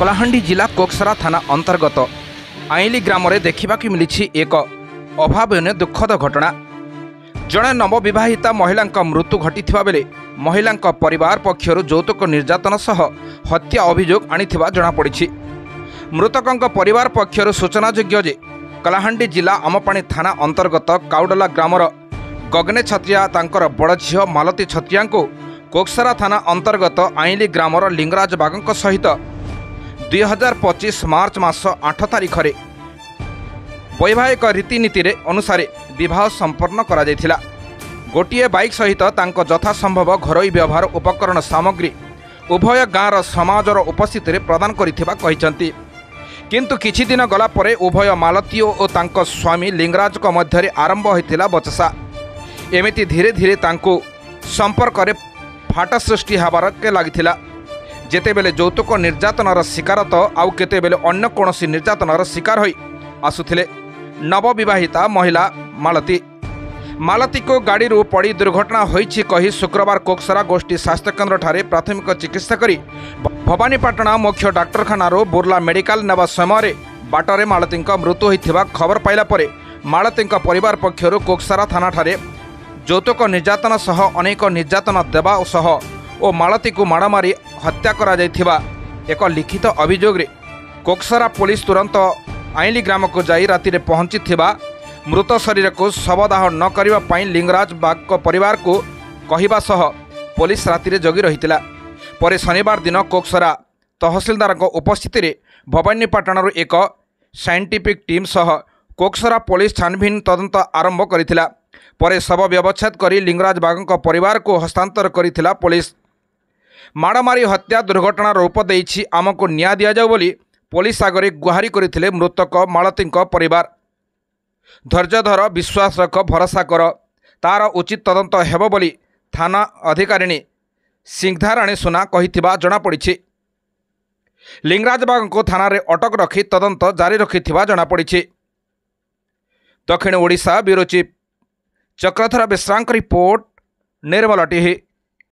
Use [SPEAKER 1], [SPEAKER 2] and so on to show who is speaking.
[SPEAKER 1] कलाहांडी जिला कोकसरा थाना अंतर्गत आईली ग्राम में देखा मिली एक अभावन दुखद घटना। जड़े नवविवाहिता महिला मृत्यु घटी बेले महिला परिवार पक्षर यौतुक निर्यातन सह हत्या अभियोग आनी जमापड़ी। मृतकों परिवार पक्षर सूचनायोग्य जे कलाहांडी जिला आमपाणी थाना अंतर्गत काउडला ग्रामर गगने छत्रिया तांकर बड़ झील मालती छत्रिया को कोकसरा थाना अंतर्गत आईली ग्रामर लिंगराज बागों सहित 2025 मार्च मास 8 तारिख रे वैवाहिक रीतिनीति अनुसार विवाह संपन्न करा जायथिला। गोटिए बाइक सहित तांको यथासंभव घरोई व्यवहार उपकरण सामग्री उभय गाँवर समाजर उपस्थित प्रदान करिथिबा कहिसंती। किंतु किछि दिन गला परे उभय मालती और तांको स्वामी लिंगराज को मध्य आरंभ होइथिला बचसा। एमिति धीरे धीरे तांको संपर्क रे फाट सृष्टि हबार के लागिथिला। जेतेबेले यौतुक निर्यातनर शिकार तो आउ केतेबेले अन्य कोनोसी निर्यातनर शिकार होई आसुथिले नवविवाहिता महिला मालती को गाड़ी पड़ी दुर्घटना होईछि कही शुक्रवार कोकसरा गोष्ठी स्वास्थ्य केन्द्र ठारे प्राथमिक चिकित्सा करी भवानीपाटना मुख्य डाक्तरखाना बुर्ला मेडिकल नेवा समय बाटरे मालती मृत्यु होइथिबा खबर पाइला परे मालती परिवार पक्षर कोकसरा थाना ठारे यौतुक निर्यातन सह अनेक निर्यातन देवा सह और मालती को माड़ मारी हत्या करा जायथिबा एक लिखित अभियोग रे कोकसरा पुलिस तुरंत आईली ग्राम को जाई राति रे पहुंची मृत शरीर को शवदाह न करिबा पई लिंगराज बाग को परिवार को कहिबा सह पुलिस राति रे जगी रहितिला। परे शनिवार दिन कोकसरा तहसीलदार को उपस्थिति रे भवानीपाटना एक साइंटिफिक टीम सह कोकसरा पुलिस छानबीन तदंत आरंभ करिथिला। परे शव व्यवच्छेद करी लिंगराज बाग को परिवार को हस्तांतर करिथिला पुलिस। माड़मारी हत्या दुर्घटना रूप देइछि आमको न्याय दिया जाऊ बोली पुलिस आगे गुहारी करथिले मृतक मालती परिवार। धैर्य धर, विश्वास रख, भरोसा कर, तार उचित तदंत हेब बोली थाना अधिकारिणी सिंघधाराणी सुना कहिथिबा जनापड़ी। लिंगराज बाग को थाना रे अटक रखी तदंत जारी रखिथिबा जनापड़ी। दक्षिण ओडिशा ब्यूरो चीफ चक्रधर बेसरांक रिपोर्ट, निर्मल टीवी।